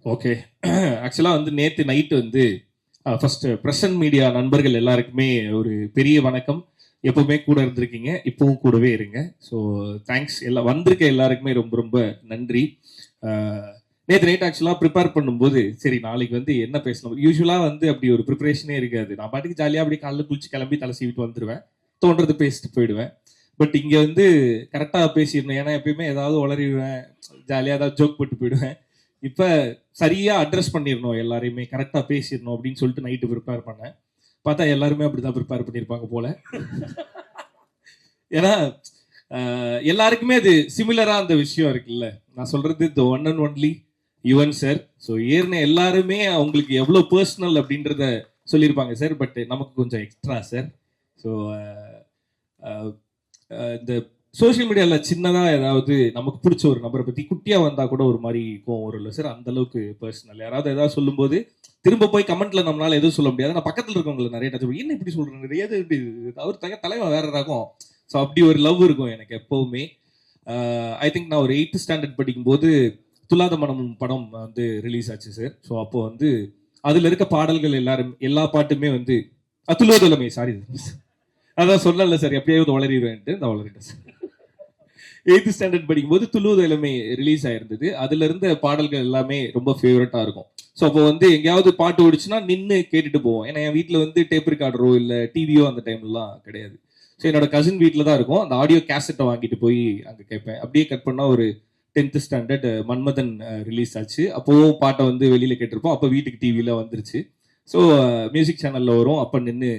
Okay. ஆக்சுவலாக வந்து நேற்று நைட்டு வந்து ஃபர்ஸ்ட் பிரசன்ட் மீடியா நண்பர்கள் எல்லாருக்குமே ஒரு பெரிய வணக்கம். எப்பவுமே கூட இருந்திருக்கீங்க, இப்பவும் கூடவே இருங்க. So thanks. எல்லாம் வந்திருக்க எல்லாருக்குமே ரொம்ப ரொம்ப நன்றி. நேற்று நைட் ஆக்சுவலாக ப்ரிப்பேர் பண்ணும்போது சரி நாளைக்கு வந்து என்ன பேசலாம், யூஸ்வலாக வந்து அப்படி ஒரு ப்ரிப்பரேஷனே இருக்காது. நான் பாட்டுக்கு ஜாலியாக அப்படியே காலைல குளிச்சு கிளம்பி தலை சீவிட்டு வந்துடுவேன், தோன்றது பேசிட்டு போயிடுவேன். பட் இங்கே வந்து கரெக்டாக பேசிடணும், ஏன்னா எப்பயுமே ஏதாவது உளறிடுவேன், ஜாலியாக ஏதாவது ஜோக் போட்டு போயிடுவேன். இப்போ சரியா அட்ரஸ் பண்ணிடணும், எல்லாரையுமே கரெக்டாக பேசிடணும் அப்படின்னு சொல்லிட்டு நைட்டு ப்ரிப்பேர் பண்ணேன். பார்த்தா எல்லாருமே அப்படிதான் ப்ரிப்பேர் பண்ணியிருப்பாங்க போல. ஏன்னா எல்லாருக்குமே அது சிமிலரா அந்த விஷயம் இருக்குல்ல. நான் சொல்றது the one and only Yuvan sir. So ஏறின எல்லாருமே அவங்களுக்கு எவ்வளோ பர்சனல் அப்படின்றத சொல்லியிருப்பாங்க சார். பட் நமக்கு கொஞ்சம் எக்ஸ்ட்ரா சார். ஸோ இந்த சோஷியல் மீடியாவில் சின்னதாக ஏதாவது நமக்கு பிடிச்ச ஒரு நபரை பற்றி குட்டியாக வந்தால் கூட ஒரு மாதிரி கோவம் வரும் இல்லை சார், அந்த அளவுக்கு பர்சனல். யாராவது ஏதாவது சொல்லும்போது திரும்ப போய் கமெண்ட்ல நம்மளால எதுவும் சொல்ல முடியாது. நான் பக்கத்தில் இருக்கவங்களை நிறைய டச் என்ன இப்படி சொல்றேன், ஏது இப்படி அவர் தலைவன் வேற ரகம். ஸோ அப்படி ஒரு லவ் இருக்கும் எனக்கு எப்பவுமே. ஐ திங்க் நான் ஒரு 8th ஸ்டாண்டர்ட் படிக்கும்போது துலாத மனமும் படம் வந்து ரிலீஸ் ஆச்சு சார். ஸோ அப்போ வந்து அதுல இருக்க பாடல்கள் எல்லா பாட்டுமே வந்து துலுவதலமை, சாரி அதான் சொல்லல சார், எப்பயாவது வளரிடுவேன்ட்டு நான் வளரிட்டேன் சார். 8th ஸ்டாண்டர்ட் படிக்கும்போது துளுவது இளமை ரிலீஸ் ஆயிருந்தது. அதுல இருந்த பாடல்கள் எல்லாமே ரொம்ப ஃபேவரட்டா இருக்கும். ஸோ அப்போ வந்து எங்கேயாவது பாட்டு ஓடிச்சுன்னா நின்று கேட்டுட்டு போவோம். ஏன்னா என் வீட்டில் வந்து டேப் ரெக்கார்டரோ இல்லை டிவியோ அந்த டைம்லாம் கிடையாது. ஸோ என்னோட கசின் வீட்டில் தான் இருக்கும். அந்த ஆடியோ கேசட்டை வாங்கிட்டு போய் அங்கே கேட்பேன். அப்படியே கட் பண்ணால் ஒரு 10th ஸ்டாண்டர்ட் மன்மதன் ரிலீஸ் ஆச்சு. அப்போவும் பாட்டை வந்து வெளியில் கேட்டிருப்போம். அப்போ வீட்டுக்கு டிவியில் வந்துருச்சு. ஸோ மியூசிக் சேனலில் வரும், அப்போ நின்று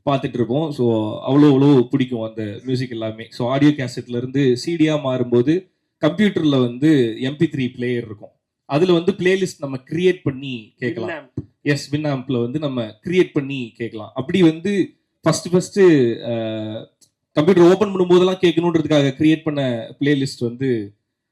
பார்த்துட்டு இருப்போம். ஸோ அவ்வளோ பிடிக்கும் அந்த மியூசிக் எல்லாமே. ஸோ ஆடியோ கேசட்ல இருந்து சிடியா மாறும்போது கம்ப்யூட்டர்ல வந்து MP3 பிளேயர் இருக்கும். அதுல வந்து பிளேலிஸ்ட் நம்ம கிரியேட் பண்ணி கேட்கலாம். எஸ், வின்னாம்ப்ல வந்து நம்ம கிரியேட் பண்ணி கேட்கலாம். அப்படி வந்து ஃபர்ஸ்ட் கம்ப்யூட்டர் ஓபன் பண்ணும்போதெல்லாம் கேட்கணுன்றதுக்காக கிரியேட் பண்ண பிளேலிஸ்ட் வந்து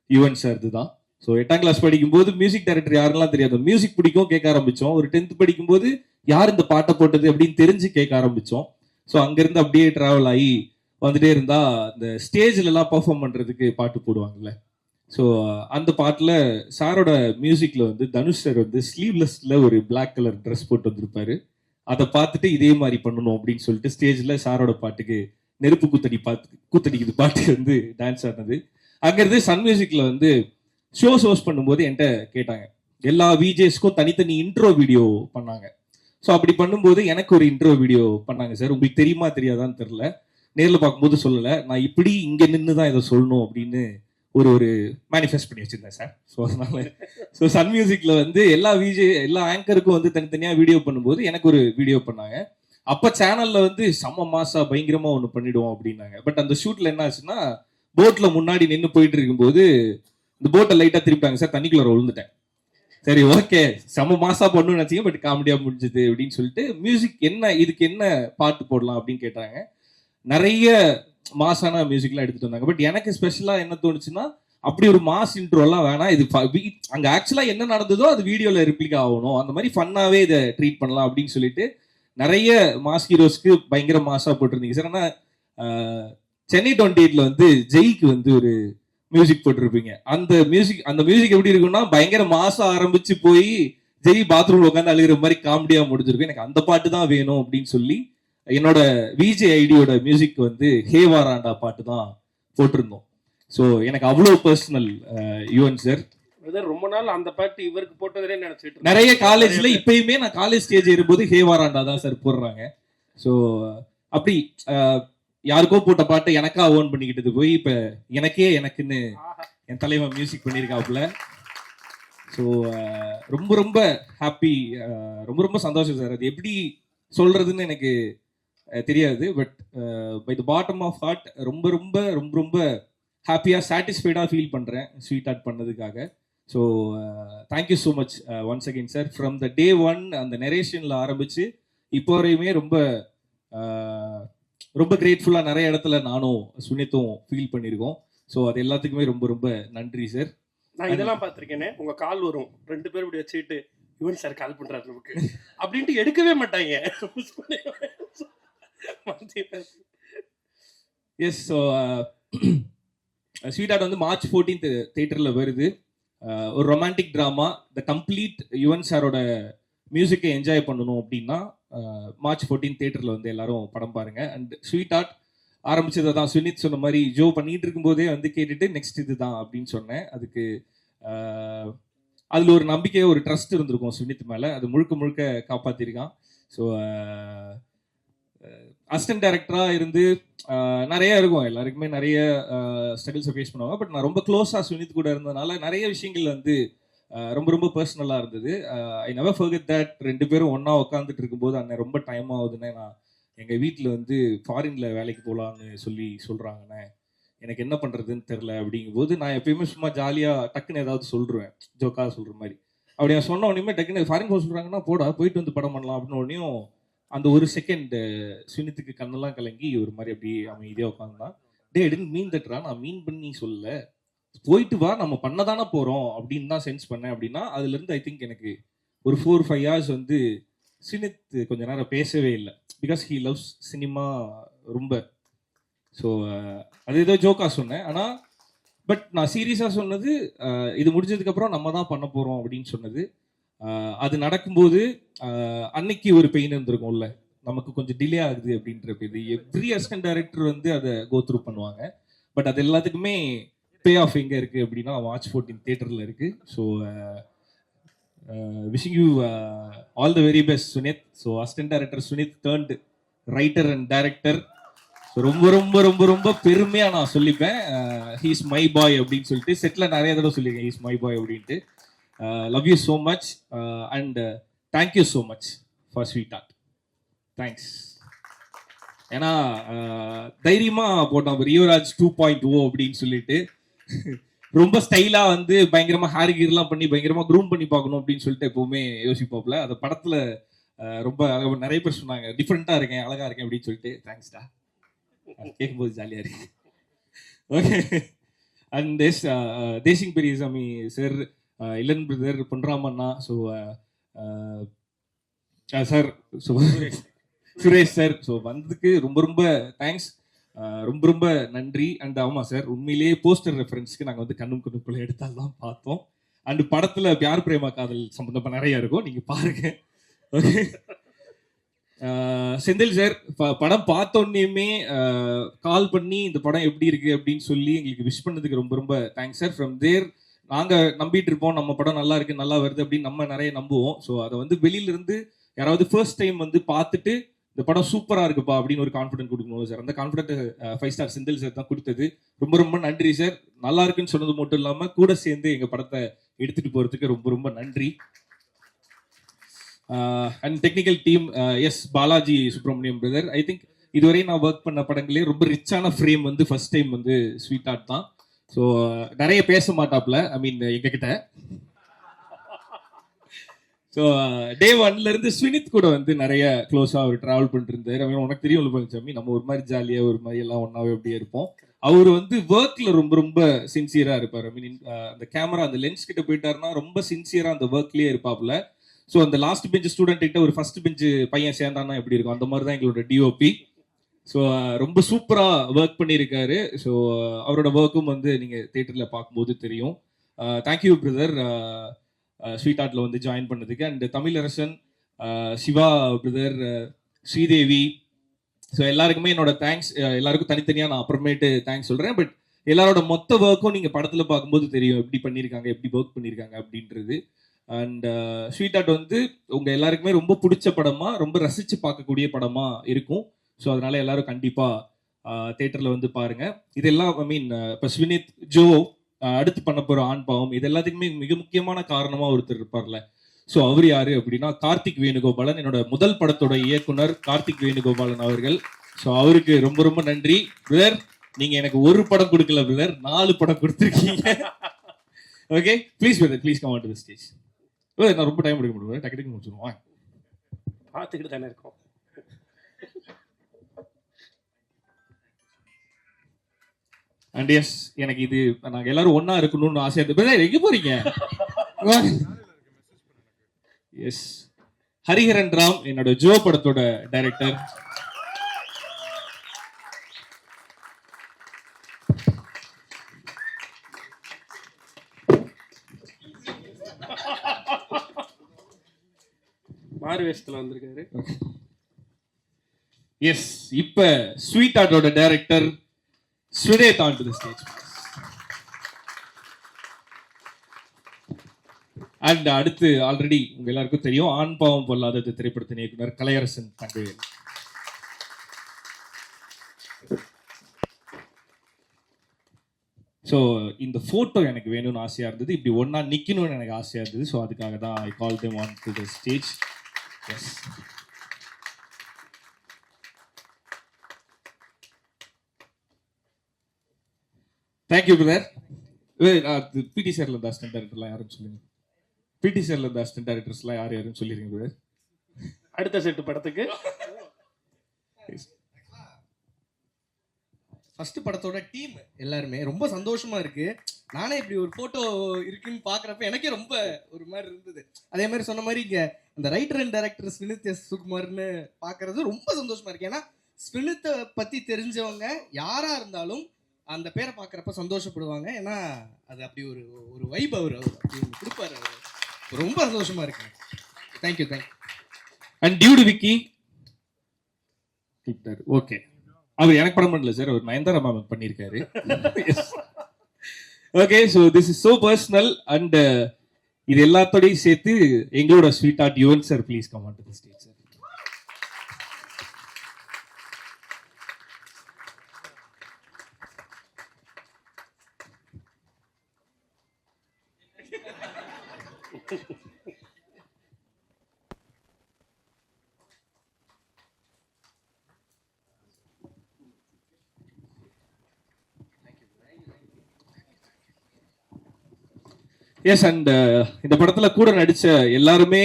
யுவன் சார் தான். ஸோ 8ஆம் கிளாஸ் படிக்கும்போது மியூசிக் டைரக்டர் யாருன்னெல்லாம் தெரியாது, மியூசிக் பிடிக்கும் கேட்க ஆரம்பிச்சோம். ஒரு 10th படிக்கும்போது யார் இந்த பாட்டை போட்டது அப்படின்னு தெரிஞ்சு கேட்க ஆரம்பிச்சோம். ஸோ அங்கிருந்து அப்படியே டிராவல் ஆகி வந்துட்டே இருந்தா இந்த ஸ்டேஜ்ல எல்லாம் பர்ஃபார்ம் பண்றதுக்கு பாட்டு போடுவாங்கல்ல. ஸோ அந்த பாட்டுல சாரோட மியூசிக்ல வந்து தனுஷ் சார் வந்து ஸ்லீவ்லெஸ்ல ஒரு பிளாக் கலர் ட்ரெஸ் போட்டு வந்திருப்பாரு. அதை பார்த்துட்டு இதே மாதிரி பண்ணணும் அப்படின்னு சொல்லிட்டு ஸ்டேஜ்ல சாரோட பாட்டுக்கு நெருப்பு கூத்தடிக்குது பாட்டு வந்து டான்ஸ் ஆடினது. அங்கிருந்து சன் மியூசிக்ல வந்து ஷோஸ் பண்ணும்போது என்கிட்ட கேட்டாங்க. எல்லா விஜேஸ்க்கும் தனித்தனி இன்ட்ரோ வீடியோ பண்ணாங்க. ஸோ அப்படி பண்ணும்போது எனக்கு ஒரு இன்ட்ரோ வீடியோ பண்ணாங்க சார். உங்களுக்கு தெரியுமா தெரியாதான்னு தெரியல, நேரில் பார்க்கும்போது சொல்லலை. நான் இப்படி இங்கே நின்று தான் இதை சொல்லணும் அப்படின்னு ஒரு மேனிஃபெஸ்ட் பண்ணி வச்சிருந்தேன் சார். ஸோ அதனால சன் மியூசிக்ல வந்து எல்லா ஆங்கருக்கும் வந்து தனித்தனியாக வீடியோ பண்ணும்போது எனக்கு ஒரு வீடியோ பண்ணாங்க. அப்போ சேனல்ல வந்து செம்ம மாசா பயங்கரமா ஒன்று பண்ணிடுவோம் அப்படின்னாங்க. பட் அந்த ஷூட்ல என்ன ஆச்சுன்னா, போட்ல முன்னாடி நின்று போயிட்டு இருக்கும்போது இந்த போட்டை லைட்டா திருப்பிட்டாங்க சார், தண்ணிக்குள்ள விழுந்துட்டேன். சரி ஓகே, செம மாசா பண்ணணும்னு நினைச்சீங்க, பட் காமெடியா முடிஞ்சது அப்படின்னு சொல்லிட்டு மியூசிக் இதுக்கு என்ன பாட்டு போடலாம் அப்படின்னு கேட்டாங்க. நிறைய மாசான மியூசிக்லாம் எடுத்துட்டு வந்தாங்க. பட் எனக்கு ஸ்பெஷலா என்ன தோணுச்சுன்னா, அப்படி ஒரு மாஸ் இன்ட்ரோலாம் வேணாம், இது அங்க ஆக்சுவலா என்ன நடந்ததோ அது வீடியோல ரிப்ளிக் ஆகணும், அந்த மாதிரி ஃபன்னாவே இதை ட்ரீட் பண்ணலாம் அப்படின்னு சொல்லிட்டு நிறைய மாஸ் ஹீரோஸ்க்கு பயங்கர மாசா போட்டிருந்தீங்க சார். ஆனா சென்னை 28ல வந்து ஜெய்க்கு வந்து ஒரு மியூசிக் போட்டிருப்பீங்க. அந்த மியூசிக் எப்படி இருக்கும்னா பயங்கர மாசம் ஆரம்பிச்சு போய் ஜெய் பாத்ரூம்ல உட்காந்து அழுகிற மாதிரி காமெடியா முடிஞ்சிருக்கும். எனக்கு அந்த பாட்டு தான் வேணும் அப்படின்னு சொல்லி என்னோட விஜே ஐடியோட மியூசிக் வந்து ஹே வாராண்டா பாட்டு தான் போட்டிருந்தோம். ஸோ எனக்கு அவ்வளோ பர்சனல் யுவன் சார். ரொம்ப நாள் அந்த பாட்டு இவருக்கு போட்டதே நினைச்சிட்டு நிறைய காலேஜ்ல இப்பயுமே நான் காலேஜ் ஸ்டேஜ் ஏறும்போது ஹே வாராண்டா தான் சார் போடுறாங்க. ஸோ அப்படி யாருக்கோ போட்ட பாட்டை எனக்கா ஓன் பண்ணிக்கிட்டது போய் இப்ப எனக்குன்னு என் தலைவன் மியூசிக் பண்ணியிருக்காப்புல. ஸோ ரொம்ப ரொம்ப ஹாப்பி, ரொம்ப சந்தோஷம் சார். அது எப்படி சொல்றதுன்னு எனக்கு தெரியாது. But by the bottom of heart ரொம்ப ரொம்ப ரொம்ப ரொம்ப ஹாப்பியா சாட்டிஸ்ஃபைடா ஃபீல் பண்றேன் ஸ்வீட் ஆர்ட் பண்ணதுக்காக. So thank you so much once again sir. From the day one அந்த நெரேஷன்ல ஆரம்பிச்சு இப்போ வரையுமே ரொம்ப கிரேட்ஃபுல்லாக நிறைய இடத்துல நானும் சுனித்தும் ஃபீல் பண்ணியிருக்கோம். ஸோ அது எல்லாத்துக்குமே ரொம்ப ரொம்ப நன்றி சார். நான் இதெல்லாம் பார்த்துருக்கேனே, உங்க கால் வரும் 2 பேரும் இப்படி வச்சுக்கிட்டு யுவன் சார் கால் பண்றாரு நமக்கு அப்படின்ட்டு எடுக்கவே மாட்டாங்க. எஸ், ஸோ ஸ்வீட் ஆர்ட் வந்து March 14th தியேட்டர்ல வருது. ஒரு romantic drama the complete Yuvan சாரோட மியூசிக்கை என்ஜாய் பண்ணணும் அப்படின்னா மார்ச் 14 தியேட்டரில் வந்து எல்லாரும் படம் பாருங்க. அண்ட் ஸ்வீட் ஆர்ட் ஆரம்பிச்சதை தான் சுனித் சொன்ன மாதிரி ஜோ பண்ணிட்டு இருக்கும்போதே வந்து கேட்டுட்டு நெக்ஸ்ட் இதுதான் அப்படின்னு சொன்னேன். அதுக்கு அதில் ஒரு நம்பிக்கை, ஒரு ட்ரஸ்ட் இருந்திருக்கும் சுனித் மேலே. அது முழுக்க முழுக்க காப்பாற்றிருக்கான். ஸோ அசிஸ்டன்ட் டைரக்டராக இருந்து நிறைய இருக்கும், எல்லாருக்குமே நிறைய ஸ்ட்ரகிள்ஸை ஃபேஸ் பண்ணுவாங்க. பட் நான் ரொம்ப க்ளோஸாக சுனித் கூட இருந்ததுனால நிறைய விஷயங்கள் வந்து ரொம்ப ரொம்ப பர்சனலாக இருந்தது. I never forget that. 2 பேரும் ஒன்றா உட்காந்துட்டு இருக்கும்போது அண்ணன் ரொம்ப டைம் ஆகுதுன்னு நான் எங்கள் வீட்டில் வந்து ஃபாரினில் வேலைக்கு போகலான்னு சொல்கிறாங்கண்ணே, எனக்கு என்ன பண்ணுறதுன்னு தெரில அப்படிங்கும்போது நான் எப்பயுமே சும்மா ஜாலியாக டக்குன்னு ஏதாவது சொல்லிடுவேன், ஜோக்காக சொல்கிற மாதிரி. அப்படி நான் சொன்ன உடனே டக்குன்னு ஃபாரின் போக சொல்கிறாங்கன்னா போடா போயிட்டு வந்து படம் பண்ணலாம் அப்படின்னு உடனேயும் அந்த ஒரு செகண்ட் சுனித்துக்கு கண்ணெல்லாம் கலங்கி ஒரு மாதிரி அப்படி அமைதியாக உட்காந்தான். டே டென்ட் மீன் தட்ரா, நான் மீன் பண்ணி சொல்லலை, போயிட்டு வா நம்ம பண்ணதானே போகிறோம் அப்படின்னு தான் சென்ஸ் பண்ணேன் அப்படின்னா. அதுலேருந்து ஐ திங்க் எனக்கு ஒரு 4-5 hours வந்து சுனித் கொஞ்ச நேரம் பேசவே இல்லை. பிகாஸ் ஹீ லவ்ஸ் சினிமா ரொம்ப. ஸோ அது ஏதோ ஜோக்காக சொன்னேன். ஆனால் பட் நான் சீரியஸாக சொன்னது இது முடிஞ்சதுக்கப்புறம் நம்ம தான் பண்ண போகிறோம் அப்படின்னு சொன்னது. அது நடக்கும்போது அன்னைக்கு ஒரு பெயின் இருந்திருக்கும்ல, நமக்கு கொஞ்சம் டிலே ஆகுது அப்படின்ற இது எவ்ரி அசிஸ்டன்ட் டைரக்டர் வந்து அதை கோ த்ரூ பண்ணுவாங்க. பட் அது எல்லாத்துக்குமே பே ஆஃப் எங்கே இருக்குது அப்படின்னா மார்ச் 14 தியேட்டரில் இருக்குது. So wishing you all the very best Sunith. So assistant director Sunith turned writer and director. So ரொம்ப ரொம்ப ரொம்ப ரொம்ப பெருமையாக நான் சொல்லிப்பேன், ஹீஸ் மை பாய் அப்படின்னு சொல்லிட்டு. செட்டில் நிறைய தடவை சொல்லியிருக்கேன் ஹீஸ் மை பாய் அப்படின்ட்டு. Love you so much and thank you so much for sweet art. Thanks. ஏன்னா தைரியமாக போட்டான் ரியோராஜ் 2.0 அப்படின்னு சொல்லிட்டு ரொம்ப ஸ்டைலாக வந்து பயங்கரமாக ஹேர் கீர்லாம் பண்ணி பயங்கரமாக க்ரூம் பண்ணி பார்க்கணும் அப்படின்னு சொல்லிட்டு எப்போவுமே யோசிப்பாப்புல. அந்த படத்தில் ரொம்ப நிறைய பேர் சொன்னாங்க டிஃப்ரெண்ட்டாக இருக்கேன், அழகாக இருக்கேன் அப்படின்னு சொல்லிட்டு. தேங்க்ஸ்டா, கேட்கும்போது ஜாலியாக இருக்கு. Okay. And Desingh Periyasamy sir, Elan brother, பொன்ராமண்ணா, so sir, so Suresh sir, so வந்ததுக்கு ரொம்ப ரொம்ப தேங்க்ஸ், ரொம்ப ரொம்ப நன்றி. அண்ட் ஆமாம் சார், உண்மையிலேயே போஸ்டர் ரெஃபரன்ஸ்க்கு நாங்கள் வந்து கண்ணும் கண்ணுக்குள்ளே எடுத்தாலாம் பார்த்தோம். அண்ட் படத்தில் பியார் பிரேமா காதல் சம்மந்தமாக நிறைய இருக்கும், நீங்கள் பாருங்க. ஓகே. செந்தில் சார் படம் பார்த்தோன்னே கால் பண்ணி இந்த படம் எப்படி இருக்கு அப்படின்னு சொல்லி எங்களுக்கு விஷ் பண்ணதுக்கு ரொம்ப ரொம்ப தேங்க்ஸ் சார். ஃப்ரம் தேர் நாங்கள் நம்பிட்டு இருப்போம் நம்ம படம் நல்லா இருக்கு, நல்லா வருது அப்படின்னு நம்ம நிறைய நம்புவோம். ஸோ அதை வந்து வெளியிலிருந்து யாராவது ஃபர்ஸ்ட் டைம் வந்து பார்த்துட்டு இந்த படம் சூப்பராக இருக்குப்பா அப்படின்னு ஒரு கான்ஃபிடென்ட் கொடுக்கணும் சார். அந்த கான்ஃபிடென்ட் 5 ஸ்டார் செந்தில் சார் தான் கொடுத்தது. ரொம்ப ரொம்ப நன்றி சார். நல்லா இருக்குன்னு சொன்னது மட்டும் இல்லாமல் கூட சேர்ந்து எங்கள் படத்தை எடுத்துகிட்டு போகிறதுக்கு ரொம்ப ரொம்ப நன்றி. And technical team, S Balaji Subramaniam brother. I think இதுவரை நான் ஒர்க் பண்ண படங்களே ரொம்ப ரிச்சான ஃப்ரேம் வந்து ஃபர்ஸ்ட் டைம் வந்து ஸ்வீட் ஆர்ட் தான். ஸோ நிறைய பேச மாட்டாப்ல, ஐ மீன் எங்ககிட்ட. ஸோ டே 1லேருந்து ஸ்வினித் கூட வந்து நிறைய க்ளோஸாக அவர் ட்ராவல் பண்ணிட்டு இருந்தார். அவன் உனக்கு தெரியும் பழனிசாமி, நம்ம ஒரு மாதிரி ஜாலியாக ஒரு மாதிரி எல்லாம் ஒன்றாவே அப்படியே இருப்போம். அவர் வந்து ஒர்க்கில் ரொம்ப ரொம்ப சின்சியராக இருப்பார். ஐ மீன் அந்த கேமரா அந்த லென்ஸ் கிட்ட போயிட்டாருன்னா ரொம்ப சின்சியராக அந்த ஒர்க்லேயே இருப்பாப்புல. ஸோ அந்த லாஸ்ட் பெஞ்ச் ஸ்டூடெண்ட் கிட்ட ஒரு ஃபர்ஸ்ட் பெஞ்ச் பையன் சேர்ந்தான்னா எப்படி இருக்கும், அந்த மாதிரி தான் எங்களோட டிஓபி. ஸோ ரொம்ப சூப்பராக ஒர்க் பண்ணியிருக்காரு. ஸோ அவரோட ஒர்க்கும் வந்து நீங்கள் தியேட்டரில் பார்க்கும்போது தெரியும். தேங்க்யூ பிரதர் ஸ்வீட் ஆர்ட்டில் வந்து ஜாயின் பண்ணதுக்கு. And Tamilarasan, Siva brother, Sridevi, so எல்லாருக்குமே என்னோட தேங்க்ஸ். எல்லாருக்கும் தனித்தனியாக நான் அப்புறமேட்டு தேங்க்ஸ் சொல்கிறேன். பட் எல்லாரோட மொத்த ஒர்க்கும் நீங்கள் படத்தில் பார்க்கும்போது தெரியும் எப்படி பண்ணியிருக்காங்க, எப்படி ஒர்க் பண்ணியிருக்காங்க அப்படின்றது. அண்ட் ஸ்வீட் ஆர்ட் வந்து உங்கள் எல்லாருக்குமே ரொம்ப பிடிச்ச படமாக, ரொம்ப ரசித்து பார்க்கக்கூடிய படமாக இருக்கும். ஸோ அதனால எல்லாரும் கண்டிப்பாக தேட்டரில் வந்து பாருங்கள். இதெல்லாம் ஐ மீன் இப்போ ஸ்வினித், ஜோ, அடுத்து பண்ண போகிற ஆண் பாவம், இது எல்லாத்துக்குமே மிக முக்கியமான காரணமாக ஒருத்தர் இருப்பார்ல. ஸோ அவர் யாரு அப்படின்னா கார்த்திக் வேணுகோபாலன், என்னோட முதல் படத்தோட இயக்குனர் கார்த்திக் வேணுகோபாலன் அவர்கள். ஸோ அவருக்கு ரொம்ப ரொம்ப நன்றி பிரதர். நீங்கள் எனக்கு ஒரு படம் கொடுக்கல பிரதர், 4 படம் கொடுத்துருக்கீங்க. Okay, please brother, please come on to the stage. நான் ரொம்ப டைம் எடுக்க முடியும், டக்கு டக்கு முடிச்சிருவோம். பார்த்துக்கிட்டு தானே இருக்கோம். அண்ட் எஸ், எனக்கு இது நாங்கள் எல்லாரும் ஒன்னா இருக்கணும்னு ஆசையா இருக்கு. எங்க போறீங்க? எஸ், ஹரிஹரன் ராம், என்னோட ஜோ படத்தோட டைரக்டர். மாறு வேஷத்துல வந்திருக்காரு. எஸ், இப்ப ஸ்வீட் ஆர்ட்டோட director Swineeth on to the stage. And அடுத்து ஆல்ரெடி உங்க எல்லாருக்கும் தெரியும், ஆண் பாவம் பொல்லாதது திரைப்படத்தின் இயக்குனர் கலையரசன் தங்கவேல். ஸோ இந்த ஃபோட்டோ எனக்கு வேணும்னு ஆசையாக இருந்தது, இப்படி ஒன்றா நிற்கணும்னு எனக்கு ஆசையாக இருந்தது. ஸோ அதுக்காக தான் I call them on to the stage. Yes, thank you brother. PT சார்ல இருந்த அசிஸ்டன்ட் டைரக்டர்லாம் யாரும் சொல்லுங்க. பிடி சார்ல இருந்த அசிஸ்டன்ட் டைரக்டர்ஸ்லாம் யார் யாரும் சொல்லிருங்க பிரதர். அடுத்த செட்டு படத்துக்கு ஃபர்ஸ்ட் படத்தோட டீம் எல்லாருமே ரொம்ப சந்தோஷமா இருக்கு. நானே இப்படி ஒரு போட்டோ இருக்குன்னு பாக்குறப்ப எனக்கே ரொம்ப ஒரு மாதிரி இருந்தது. அதே மாதிரி சொன்ன மாதிரி இங்க அந்த ரைட்டர் அண்ட் டைரக்டர் ஸ்வினித் எஸ் சுகுமார்னு பாக்குறது ரொம்ப சந்தோஷமா இருக்கு. ஏன்னா ஸ்வினித்தை பத்தி தெரிஞ்சவங்க யாரா இருந்தாலும் அந்த பேரை பாக்குறப்ப சந்தோஷப்படுவாங்க. ஏன்னா அது அப்படி ஒரு ஒரு வைப் அவர் அப்படி கொடுப்பாரு. அவர் ரொம்ப சந்தோஷமா இருக்கு. Thank you thank you. And dude Vicky okay, அவர் எனக்கு படம் பண்ணல சார், அவர் நயன்தாரா மேம் பண்ணியிருக்காரு. Okay, so this is so personal. And இது எல்லாத்தோடையும் சேர்த்து எங்களோட sweetheart Yuvan sir, please come on to the stage sir. Yes, and இந்த படத்துல கூட நடிச்ச எல்லாருமே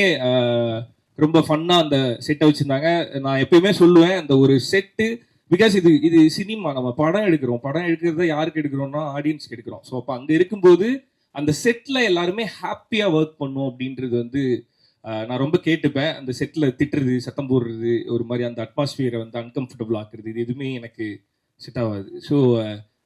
ரொம்ப ஃபன்னா அந்த செட்டை வச்சிருந்தாங்க. நான் எப்பயுமே சொல்லுவேன், அந்த ஒரு செட்டு, பிகாஸ் இது இது சினிமா, நம்ம படம் எடுக்கிறோம், படம் எடுக்கிறத யாருக்கு எடுக்கிறோம்னா ஆடியன்ஸ்க்கு எடுக்கிறோம். ஸோ அப்போ அங்கே இருக்கும்போது அந்த செட்ல எல்லாருமே ஹாப்பியா ஒர்க் பண்ணும் அப்படின்றது வந்து நான் ரொம்ப கேட்டுப்பேன். அந்த செட்ல திட்டுறது, சத்தம் போடுறது, ஒரு மாதிரி அந்த அட்மாஸ்பியரை வந்து அன்கம்ஃபர்டபுள் ஆக்குறது, இது எதுவுமே எனக்கு செட் ஆகாது. ஸோ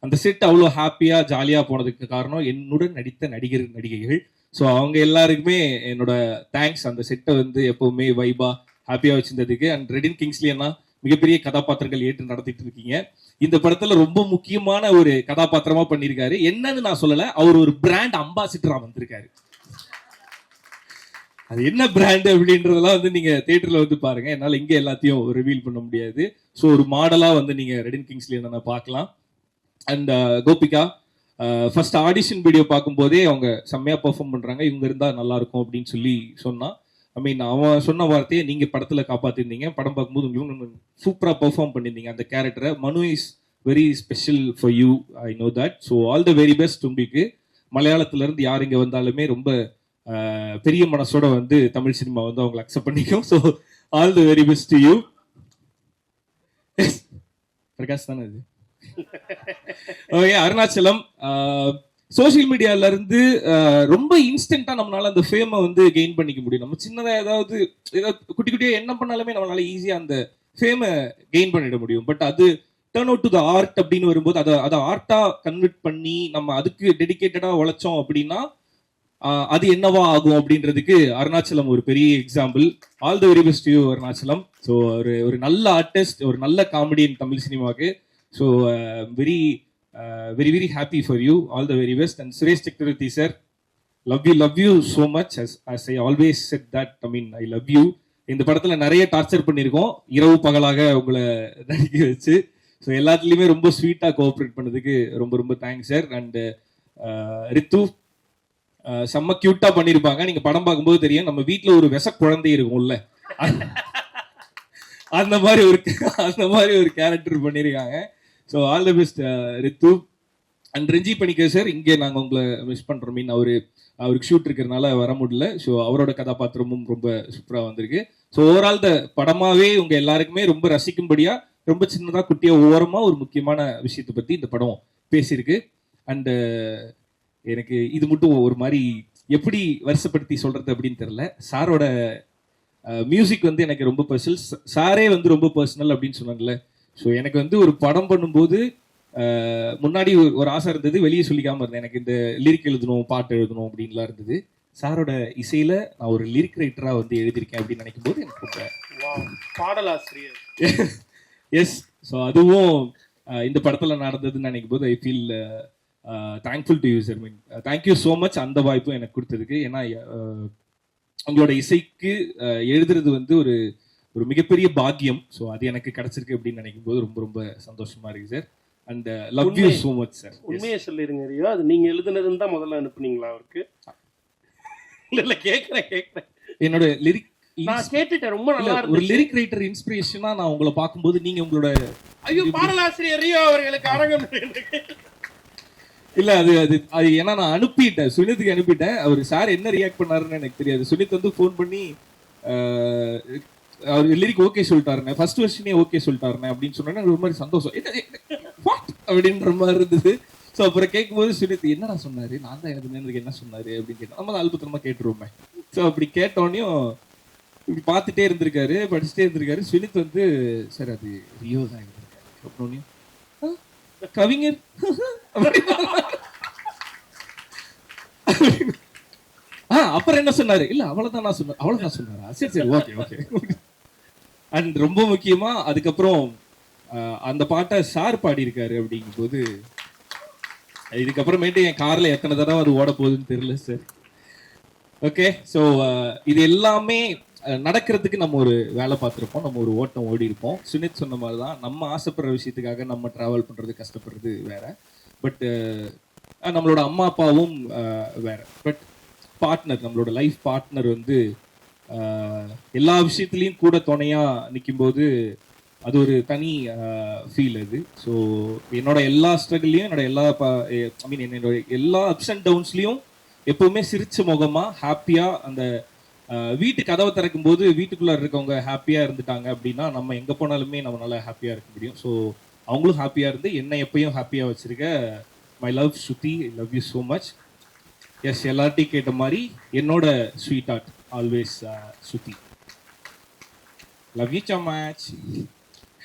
அந்த செட் அவ்வளோ ஹாப்பியாக ஜாலியாக போனதுக்கு காரணம் என்னுடன் நடித்த நடிகர் நடிகைகள். ஸோ அவங்க எல்லாருக்குமே என்னோட தேங்க்ஸ். அந்த செட்டை வந்து எப்பவுமே வைபா ஹாப்பியாக வச்சிருந்ததுக்கு. அண்ட் ரெடின் கிங்ஸ்லி அண்ணா, மிகப்பெரிய கதாபாத்திரங்கள் ஏற்று நடத்திட்டு இருக்கீங்க. இந்த படத்துல ரொம்ப முக்கியமான ஒரு கதாபாத்திரமா பண்ணியிருக்காரு. என்னன்னு நான் சொல்லல, அவர் ஒரு பிராண்ட் அம்பாசிடரா வந்திருக்காரு. அது என்ன பிராண்ட் அப்படின்றதெல்லாம் வந்து நீங்க தியேட்டர்ல வந்து பாருங்க, என்னால இங்க எல்லாத்தையும் ரிவீல் பண்ண முடியாது. ஸோ ஒரு மாடலா வந்து நீங்க ரெடின் கிங்ஸ்லி என்ன பார்க்கலாம். And Gopika, first audition video பார்க்கும்போதே அவங்க செம்மையா பெர்ஃபார்ம் பண்றாங்க, இவங்க இருந்தா நல்லா இருக்கும் அப்படின்னு சொல்லி சொன்னா. ஐ மீன், அவன் சொன்ன வார்த்தையை நீங்க படத்துல காப்பாத்திருந்தீங்க. படம் பார்க்கும்போது உங்களுக்கு சூப்பரா பெர்ஃபார்ம் பண்ணியிருந்தீங்க அந்த கேரக்டரை. மனு is very special for you, I know that. So all the very best உங்களுக்கு. மலையாளத்துல இருந்து யார் இங்க வந்தாலுமே ரொம்ப பெரிய மனசோட வந்து தமிழ் சினிமா வந்து அவங்களை அக்செப்ட் பண்ணிக்கும். So all the very best to you. Prakash தானே இது? ஓகே, அருணாச்சலம், சோசியல் மீடியால இருந்து ரொம்ப இன்ஸ்டன்டா நம்மளால அந்த ஃபேமை வந்து கெயின் பண்ணிக்க முடியும். நம்ம சின்னதா ஏதாவது குட்டி குட்டியா என்ன பண்ணாலுமே நம்மளால ஈஸியா அந்த ஃபேமை கெயின் பண்ணிட முடியும். பட் அது turn out to the art அப்படின்னு வரும்போது அதை ஆர்ட்டா கன்வெர்ட் பண்ணி நம்ம அதுக்கு டெடிகேட்டடா உழைச்சோம் அப்படின்னா அது என்னவா ஆகும் அப்படின்றதுக்கு அருணாச்சலம் ஒரு பெரிய example. All the very best you Arunachalam. So ஒரு நல்ல ஆர்டிஸ்ட், ஒரு நல்ல காமெடியன் தமிழ் சினிமாவுக்கு. So very very very happy for you. All the very best. And Suresh Chakravarthy sir, love you so much. as I always said that, I mean, I love you. இந்த படத்துல நிறைய torture பண்ணியிருக்கோம், இரவு பகலாக உங்களை நடிக்க வச்சு. ஸோ எல்லாத்துலேயுமே ரொம்ப ஸ்வீட்டாக கோஆப்ரேட் பண்ணதுக்கு ரொம்ப ரொம்ப தேங்க்ஸ் சார். அண்ட் ரித்து, செம்ம கியூட்டா பண்ணியிருப்பாங்க. நீங்க படம் பார்க்கும்போது தெரியும், நம்ம வீட்டில் ஒரு விச குழந்தை இருக்கும்ல, அந்த மாதிரி ஒரு கேரக்டர் பண்ணியிருக்காங்க. So all the best Rithu. And Renji Panicker sir, இங்கே நாங்கள் உங்களை மிஸ் பண்ணுறோம். மீன் அவருக்கு ஷூட் இருக்கிறதுனால வர முடியல. ஸோ அவரோட கதாபாத்திரமும் ரொம்ப சூப்பராக வந்திருக்கு. ஸோ ஓவரால் த படமாவே உங்க எல்லாருக்குமே ரொம்ப ரசிக்கும்படியா, ரொம்ப சின்னதாக குட்டியாக ஓரமாக ஒரு முக்கியமான விஷயத்தை பற்றி இந்த படம் பேசியிருக்கு. அண்டு எனக்கு இது மட்டும் ஒரு மாதிரி எப்படி வருஷப்படுத்தி சொல்றது அப்படின்னு தெரியல. சாரோட மியூசிக் வந்து எனக்கு ரொம்ப பர்சனல், சாரே வந்து ரொம்ப பர்சனல் அப்படின்னு சொன்னாங்கல்ல. ஸோ எனக்கு வந்து ஒரு படம் பண்ணும்போது முன்னாடி ஒரு ஆசை இருந்தது, வெளியே சொல்லிக்காம இருந்தேன். எனக்கு இந்த லிரிக் எழுதணும், பாட்டு எழுதணும் அப்படின்லாம் இருந்தது. சாரோட இசையில நான் ஒரு லிரிக் ரைட்டரா வந்து எழுதியிருக்கேன் அப்படின்னு நினைக்கும் போது எனக்கு ரொம்ப வாவ், பாடலாசிரியர். எஸ். ஸோ அதுவும் இந்த படத்துல நடந்ததுன்னு நினைக்கும் போது I feel thankful to you sir. Mean thank you so much அந்த வாய்ப்பும் எனக்கு கொடுத்ததுக்கு. ஏன்னா உங்களோட இசைக்கு எழுதுறது வந்து ஒரு ஒரு மிகப்பெரிய பாக்கியம். ஸோ அது எனக்கு கிடைச்சிருக்கு அப்படின்னு நினைக்கும் போது ரொம்ப ரொம்ப சந்தோஷமா இருக்கு sir. And love you so much sir. உண்மையை சொல்லிருங்க ரியோ, அது நீங்க எழுதுனதுன்னு தான் முதல்ல அனுப்புனீங்களா அவருக்கு? இல்ல கேக்குறேன். என்னோட லிரிக் நான் கேட்டுட்டேன், ரொம்ப நல்லா ஒரு இருந்துச்சு. லிரிக் ரைட்டர் இன்ஸ்பிரேஷனா நான் உங்களை பார்க்கும்போது நீங்க உங்களோட ஐயோ, பாடலாசிரியர் ரியோ அவர்களுக்கு அரங்கம். இல்ல அது அது அது ஏன்னா நான் அனுப்பிட்டேன், சுனித்துக்கு அனுப்பிட்டேன். அவர் சார் என்ன ரியாக்ட் பண்ணாருன்னு எனக்கு தெரியாது. சுனித் வந்து ஃபோன் பண்ணி அவர் லிரிக் ஓகே சொல்லிட்டாருண்ணே, ஃபர்ஸ்ட் வெர்ஷனே ஓகே சொல்லிட்டாருண்ணே அப்படின்னு சொன்னோன்னே ஒரு மாதிரி சந்தோஷம் அப்படின்ற மாதிரி இருந்தது. ஸோ அப்புறம் கேட்கும்போது சுனித் என்னடா சொன்னாரு, நான் தான் எனக்கு என்ன சொன்னாரு அப்படின்னு கேட்டோம். நம்ம தான் அல்பத்தனமா கேட்டுருவோமே. ஸோ அப்படி கேட்டோடனையும் இப்படி பார்த்துட்டே இருந்திருக்காரு, படிச்சுட்டே இருந்திருக்காரு. சுனித் வந்து சார் அது ரியோ தான் இருந்திருக்காரு அப்படின்னோடனையும் கவிஞர் அப்புறம் என்ன சொன்னாரு, இல்ல அவ்வளவுதான் நான் சொன்னேன், அவ்வளவுதான் சொன்னாரா, சரி சரி ஓகே ஓகே. அண்ட் ரொம்ப முக்கியமா அதுக்கப்புறம் அந்த பாட்டை சார் பாடியிருக்காரு அப்படிங்கும்போது இதுக்கப்புறமேட்டு என் கார்ல எத்தனை தடவை அது ஓட போகுதுன்னு தெரியல சார். ஓகே. ஸோ இது எல்லாமே நடக்கிறதுக்கு நம்ம ஒரு வேலை பார்த்துருப்போம், நம்ம ஒரு ஓட்டம் ஓடி இருப்போம். சுனித் சொன்ன மாதிரி தான் நம்ம ஆசைப்படுற விஷயத்துக்காக நம்ம டிராவல் பண்றது கஷ்டப்படுறது வேற. பட் நம்மளோட அம்மா அப்பாவும் வேற. பட் பார்ட்னர், நம்மளோட லைஃப் பார்ட்னர் வந்து எல்லா விஷயத்துலையும் கூட துணையா நிற்கும்போது அது ஒரு தனி ஃபீல் அது. ஸோ என்னோட எல்லா ஸ்ட்ரகிள்லையும் என்னோட எல்லா என்னோட எல்லா அப்ஸ் அண்ட் டவுன்ஸ்லையும் எப்பவுமே சிரிச்ச முகமா ஹாப்பியா அந்த வீட்டு கதவை திறக்கும் போது வீட்டுக்குள்ள இருக்கவங்க ஹாப்பியா இருந்துட்டாங்க அப்படின்னா நம்ம எங்க போனாலுமே நம்மளால ஹாப்பியா இருக்க முடியும். ஸோ அவங்களும் ஹாப்பியா இருந்து என்னை எப்பயும் ஹாப்பியா வச்சிருக்க my love Shruti, love you so much. Yes, எல்லார்ட்டையும் கேட்ட மாதிரி என்னோட sweetheart always Shruti. Love you so much.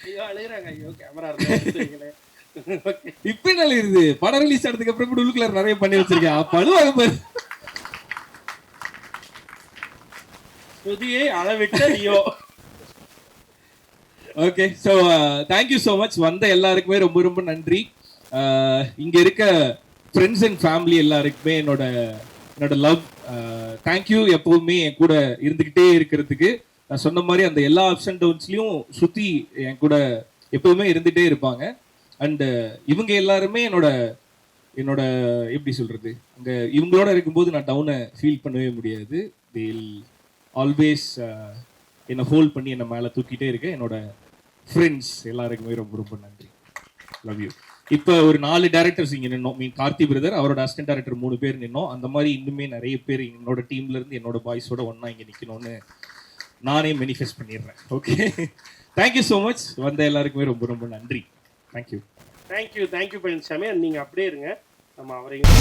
ஐயோ அழுகுறாங்க, ஐயோ கேமரா இருக்கு. இப்ப என்ன இருக்குது, படம் ரிலீஸ் ஆனதுக்கு அப்புறம் கூட உள்ளுக்குள்ள நிறைய பண்ணி வச்சிருக்கேன். பழுவாக பாரு. ஸ்ருதியை அளவிட்ட Rio. Okay. So thank you so much. வந்த எல்லாருக்குமே ரொம்ப ரொம்ப நன்றி. இங்க இருக்க ஃப்ரெண்ட்ஸ் அண்ட் ஃபேமிலி எல்லாருக்குமே என்னோட லவ். தேங்க்யூ எப்பவுமே என் கூட இருந்துகிட்டே இருக்கிறதுக்கு. நான் சொன்ன மாதிரி அந்த எல்லா அப்ஸ் அண்ட் டவுன்ஸ்லயும் சுத்தி என் கூட எப்பவுமே இருந்துட்டே இருப்பாங்க. அண்ட் இவங்க எல்லாருமே என்னோட எப்படி சொல்றது, அங்க இவங்களோட இருக்கும்போது நான் டவுனை ஃபீல் பண்ணவே முடியாது. தேல் ஆல்வேஸ் என்னை ஹோல்ட் பண்ணி என்னை மேலே தூக்கிட்டே இருக்க என்னோட ஃப்ரெண்ட்ஸ் எல்லாருக்குமே ரொம்ப ரொம்ப நன்றி. Love you. இப்போ ஒரு 4 டேரக்டர்ஸ் இங்கே நின்னோம். கார்த்தி பிரதர், அவரோட அசிஸ்டன்ட் டேரக்டர் 3 பேர் நின்னோம். அந்த மாதிரி இன்னுமே நிறைய பேர் என்னோட டீம்ல இருந்து என்னோட பாய்ஸோட ஒன்னா இங்கே நிற்கணும்னு நானே மேனிஃபெஸ்ட் பண்ணிடுறேன். ஓகே. Thank you so much. வந்த எல்லாருக்குமே ரொம்ப ரொம்ப நன்றி. தேங்க்யூ. தேங்க்யூ பழனிசாமி. நீங்க அப்படியே இருங்க, நம்ம அவரையும்